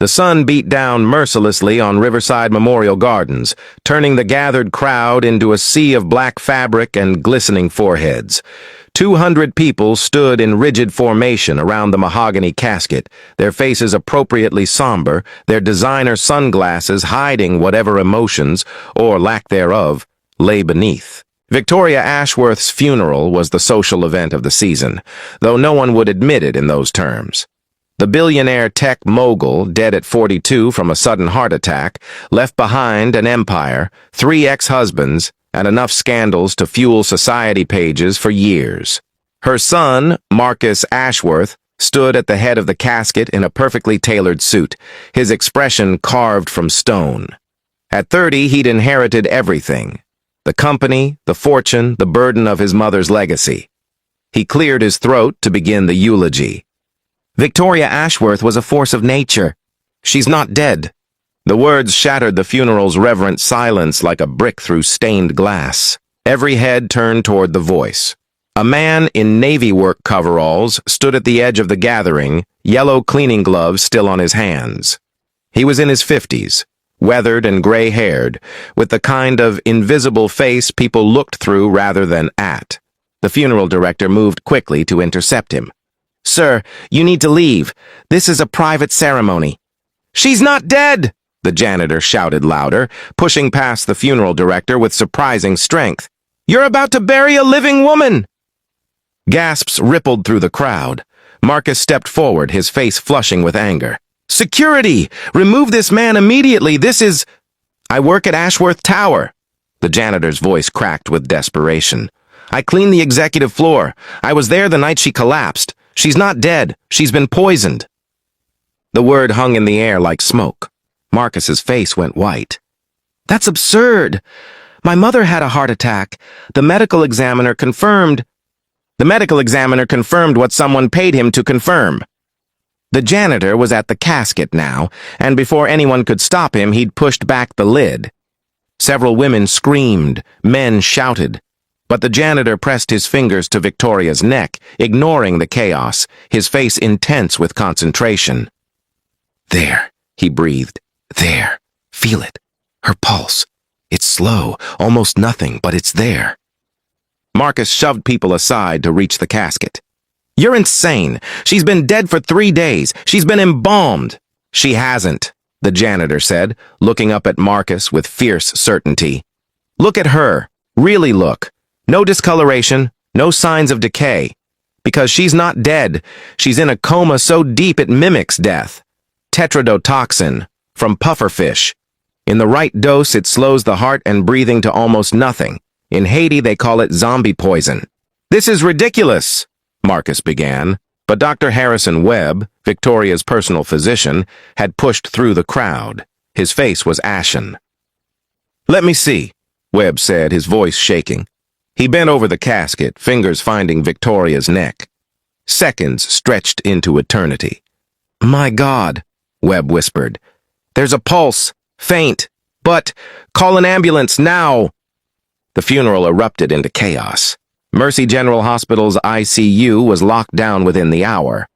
The sun beat down mercilessly on Riverside Memorial Gardens, turning the gathered crowd into a sea of black fabric and glistening foreheads. 200 people stood in rigid formation around the mahogany casket, their faces appropriately somber, their designer sunglasses hiding whatever emotions, or lack thereof, lay beneath. Victoria Ashworth's funeral was the social event of the season, though no one would admit it in those terms. The billionaire tech mogul, dead at 42 from a sudden heart attack, left behind an empire, 3 ex-husbands, and enough scandals to fuel society pages for years. Her son, Marcus Ashworth, stood at the head of the casket in a perfectly tailored suit, his expression carved from stone. At 30, he'd inherited everything: the company, the fortune, the burden of his mother's legacy. He cleared his throat to begin the eulogy. "Victoria Ashworth was a force of nature. She's not dead." The words shattered the funeral's reverent silence like a brick through stained glass. Every head turned toward the voice. A man in Navy work coveralls stood at the edge of the gathering, yellow cleaning gloves still on his hands. He was in his 50s, weathered and gray-haired, with the kind of invisible face people looked through rather than at. The funeral director moved quickly to intercept him. "Sir, you need to leave. This is a private ceremony." "She's not dead!" the janitor shouted louder, pushing past the funeral director with surprising strength. "You're about to bury a living woman!" Gasps rippled through the crowd. Marcus stepped forward, his face flushing with anger. "Security! Remove this man immediately! This is—" "I work at Ashworth Tower." The janitor's voice cracked with desperation. "I cleaned the executive floor. I was there the night she collapsed. She's not dead. She's been poisoned." The word hung in the air like smoke. Marcus's face went white. "That's absurd. My mother had a heart attack. The medical examiner confirmed what someone paid him to confirm." The janitor was at the casket now, and before anyone could stop him, he'd pushed back the lid. Several women screamed, men shouted. But the janitor pressed his fingers to Victoria's neck, ignoring the chaos, his face intense with concentration. "There," he breathed. "There. Feel it. Her pulse. It's slow, almost nothing, but it's there." Marcus shoved people aside to reach the casket. "You're insane. She's been dead for 3 days. She's been embalmed." "She hasn't," the janitor said, looking up at Marcus with fierce certainty. "Look at her. Really look. No discoloration, no signs of decay. Because she's not dead. She's in a coma so deep it mimics death. Tetrodotoxin, from pufferfish. In the right dose, it slows the heart and breathing to almost nothing. In Haiti, they call it zombie poison." "This is ridiculous," Marcus began, but Dr. Harrison Webb, Victoria's personal physician, had pushed through the crowd. His face was ashen. "Let me see," Webb said, his voice shaking. He bent over the casket, fingers finding Victoria's neck. Seconds stretched into eternity. "My God," Webb whispered. "There's a pulse. Faint. But call an ambulance now." The funeral erupted into chaos. Mercy General Hospital's ICU was locked down within the hour.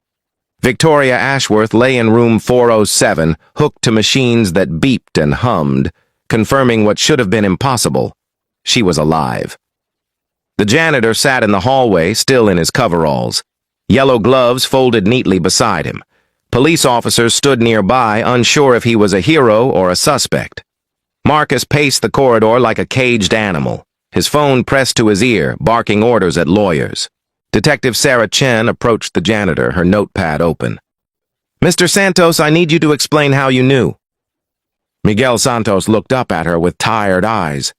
Victoria Ashworth lay in room 407, hooked to machines that beeped and hummed, confirming what should have been impossible. She was alive. The janitor sat in the hallway, still in his coveralls. Yellow gloves folded neatly beside him. Police officers stood nearby, unsure if he was a hero or a suspect. Marcus paced the corridor like a caged animal, his phone pressed to his ear, barking orders at lawyers. Detective Sarah Chen approached the janitor, her notepad open. "Mr. Santos, I need you to explain how you knew." Miguel Santos looked up at her with tired eyes.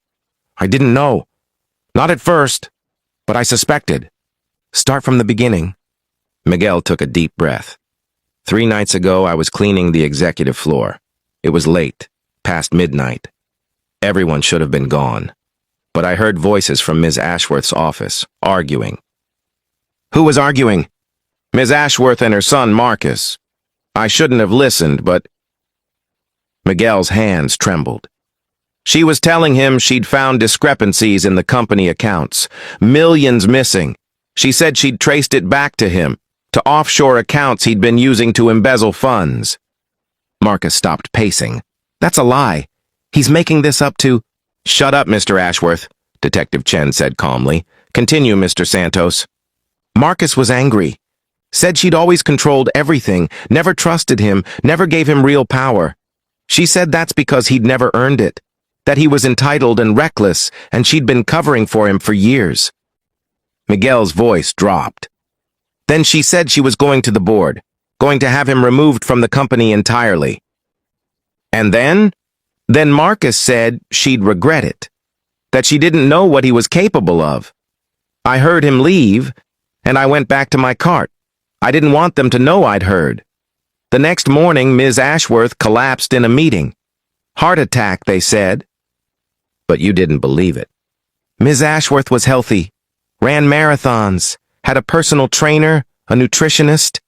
"I didn't know. Not at first, but I suspected." "Start from the beginning." Miguel took a deep breath. 3 nights ago, I was cleaning the executive floor. It was late, past midnight. Everyone should have been gone. But I heard voices from Ms. Ashworth's office, arguing. "Who was arguing?" "Ms. Ashworth and her son, Marcus. I shouldn't have listened, but—" Miguel's hands trembled. She was telling him she'd found discrepancies in the company accounts, millions missing. She said she'd traced it back to him, to offshore accounts he'd been using to embezzle funds. Marcus stopped pacing. That's a lie. He's making this up to— Shut up, Mr. Ashworth, Detective Chen said calmly. Continue, Mr. Santos. Marcus was angry. Said she'd always controlled everything, never trusted him, never gave him real power. She said that's because he'd never earned it, that he was entitled and reckless, and she'd been covering for him for years. Miguel's voice dropped. Then she said she was going to the board, going to have him removed from the company entirely. And then? Then Marcus said she'd regret it, that she didn't know what he was capable of. I heard him leave, and I went back to my cart. I didn't want them to know I'd heard. The next morning, Ms. Ashworth collapsed in a meeting. Heart attack, they said. But you didn't believe it. Ms. Ashworth was healthy, ran marathons, had a personal trainer, a nutritionist,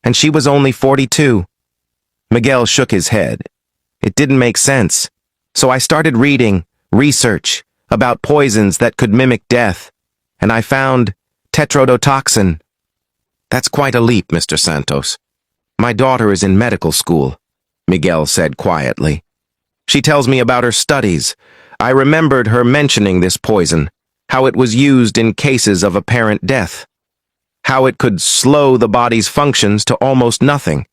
and she was only 42. Miguel shook his head. It didn't make sense, so I started reading, research, about poisons that could mimic death, and I found tetrodotoxin. That's quite a leap, Mr. Santos. My daughter is in medical school, Miguel said quietly. She tells me about her studies. I remembered her mentioning this poison, how it was used in cases of apparent death, how it could slow the body's functions to almost nothing.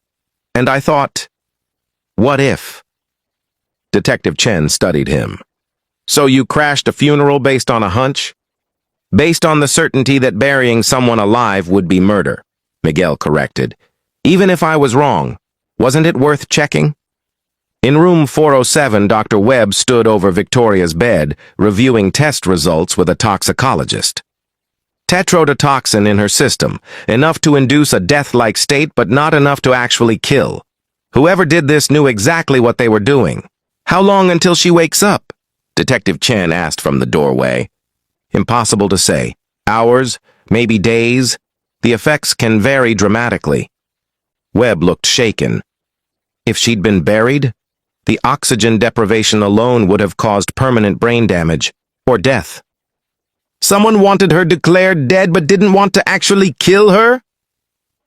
And I thought, what if? Detective Chen studied him. So you crashed a funeral based on a hunch? Based on the certainty that burying someone alive would be murder, Miguel corrected. Even if I was wrong, wasn't it worth checking? In room 407, Dr. Webb stood over Victoria's bed, reviewing test results with a toxicologist. Tetrodotoxin in her system, enough to induce a death-like state but not enough to actually kill. Whoever did this knew exactly what they were doing. How long until she wakes up? Detective Chen asked from the doorway. Impossible to say. Hours, maybe days. The effects can vary dramatically. Webb looked shaken. If she'd been buried, the oxygen deprivation alone would have caused permanent brain damage, or death. Someone wanted her declared dead but didn't want to actually kill her?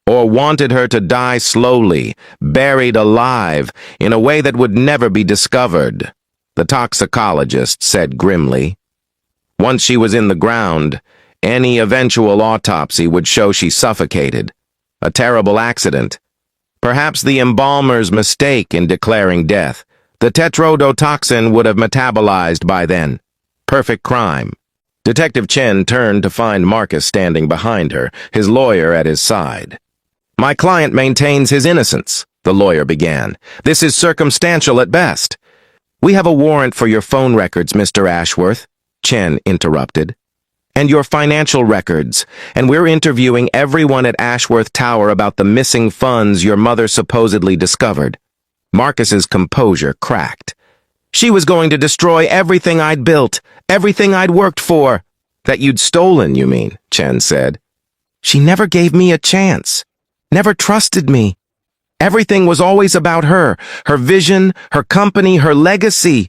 Or wanted her to die slowly, buried alive, in a way that would never be discovered, the toxicologist said grimly. Once she was in the ground, any eventual autopsy would show she suffocated. A terrible accident. Perhaps the embalmer's mistake in declaring death. The tetrodotoxin would have metabolized by then. Perfect crime. Detective Chen turned to find Marcus standing behind her, his lawyer at his side. My client maintains his innocence, the lawyer began. This is circumstantial at best. We have a warrant for your phone records, Mr. Ashworth, Chen interrupted. And your financial records, and we're interviewing everyone at Ashworth Tower about the missing funds your mother supposedly discovered. Marcus's composure cracked. She was going to destroy everything I'd built, everything I'd worked for. That you'd stolen, you mean, Chen said. She never gave me a chance. Never trusted me. Everything was always about her vision, her company, her legacy.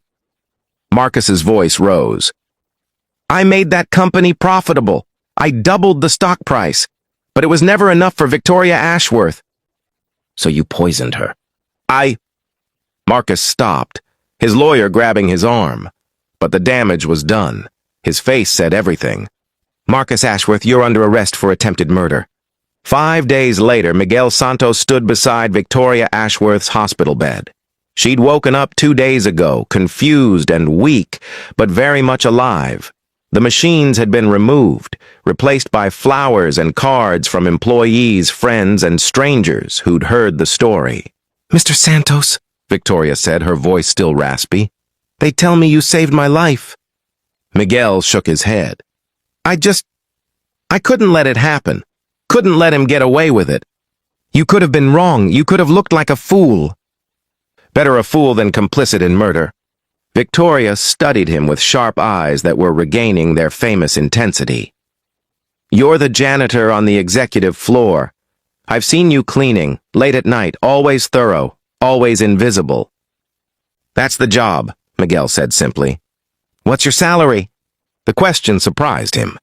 Marcus's voice rose. I made that company profitable. I doubled the stock price, but it was never enough for Victoria Ashworth. So you poisoned her. Marcus stopped, his lawyer grabbing his arm. But the damage was done. His face said everything. Marcus Ashworth, you're under arrest for attempted murder. 5 days later, Miguel Santos stood beside Victoria Ashworth's hospital bed. She'd woken up 2 days ago, confused and weak, but very much alive. The machines had been removed, replaced by flowers and cards from employees, friends, and strangers who'd heard the story. Mr. Santos, Victoria said, her voice still raspy, they tell me you saved my life. Miguel shook his head. I couldn't let it happen. Couldn't let him get away with it. You could have been wrong. You could have looked like a fool. Better a fool than complicit in murder. Victoria studied him with sharp eyes that were regaining their famous intensity. You're the janitor on the executive floor. I've seen you cleaning, late at night, always thorough, always invisible. That's the job, Miguel said simply. What's your salary? The question surprised him.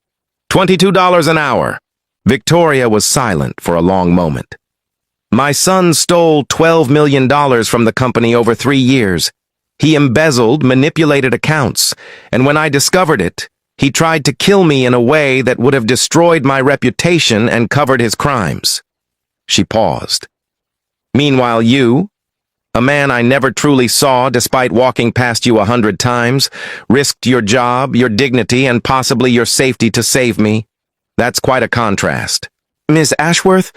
$22 an hour. Victoria was silent for a long moment. My son stole $12 million from the company over 3 years. He embezzled, manipulated accounts, and when I discovered it, he tried to kill me in a way that would have destroyed my reputation and covered his crimes. She paused. Meanwhile, you, a man I never truly saw despite walking past you 100 times, risked your job, your dignity, and possibly your safety to save me. That's quite a contrast. Miss Ashworth,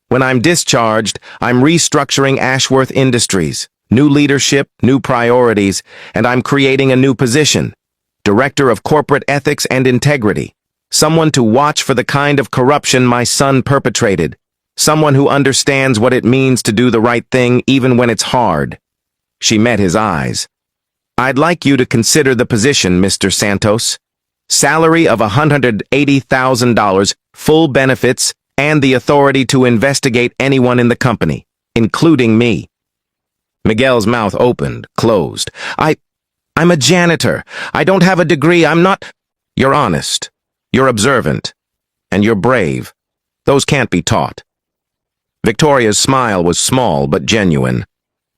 when I'm discharged, I'm restructuring Ashworth Industries. New leadership, new priorities, and I'm creating a new position. Director of Corporate Ethics and Integrity. Someone to watch for the kind of corruption my son perpetrated. Someone who understands what it means to do the right thing even when it's hard. She met his eyes. I'd like you to consider the position, Mr. Santos. Salary of $180,000, full benefits, and the authority to investigate anyone in the company, including me. Miguel's mouth opened, closed. I'm a janitor. I don't have a degree. I'm not... You're honest. You're observant. And you're brave. Those can't be taught. Victoria's smile was small but genuine.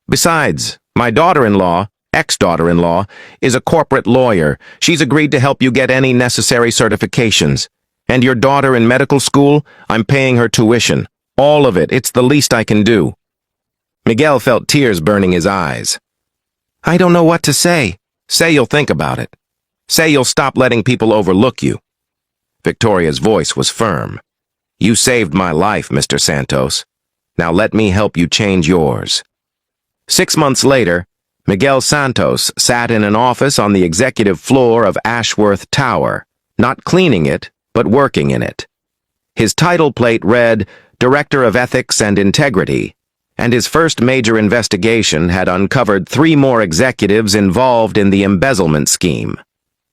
Besides, my daughter-in-law, ex-daughter-in-law, is a corporate lawyer. She's agreed to help you get any necessary certifications. And your daughter in medical school, I'm paying her tuition. All of it. It's the least I can do. Miguel felt tears burning his eyes. I don't know what to say. Say you'll think about it. Say you'll stop letting people overlook you. Victoria's voice was firm. You saved my life, Mr. Santos. Now let me help you change yours. 6 months later, Miguel Santos sat in an office on the executive floor of Ashworth Tower, not cleaning it, but working in it. His title plate read, Director of Ethics and Integrity, and his first major investigation had uncovered 3 more executives involved in the embezzlement scheme.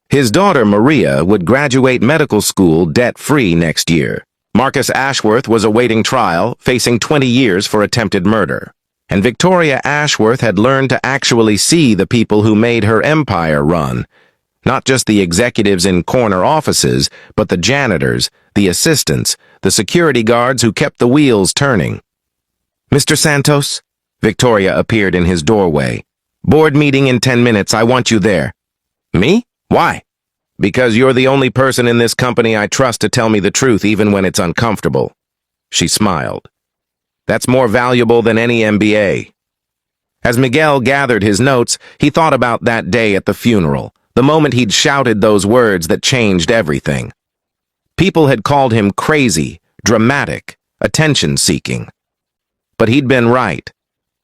His daughter, Maria, would graduate medical school debt-free next year. Marcus Ashworth was awaiting trial, facing 20 years for attempted murder. And Victoria Ashworth had learned to actually see the people who made her empire run. Not just the executives in corner offices, but the janitors, the assistants, the security guards who kept the wheels turning. Mr. Santos? Victoria appeared in his doorway. Board meeting in 10 minutes. I want you there. Me? Why? Because you're the only person in this company I trust to tell me the truth even when it's uncomfortable. She smiled. That's more valuable than any MBA. As Miguel gathered his notes, he thought about that day at the funeral, the moment he'd shouted those words that changed everything. People had called him crazy, dramatic, attention-seeking. But he'd been right.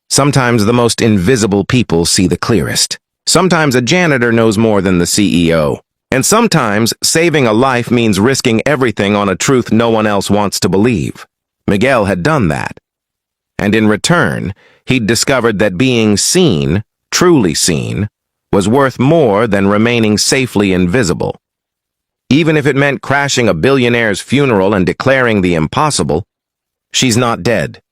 Sometimes the most invisible people see the clearest. Sometimes a janitor knows more than the CEO. And sometimes saving a life means risking everything on a truth no one else wants to believe. Miguel had done that. And in return, he'd discovered that being seen, truly seen, was worth more than remaining safely invisible. Even if it meant crashing a billionaire's funeral and declaring the impossible, she's not dead.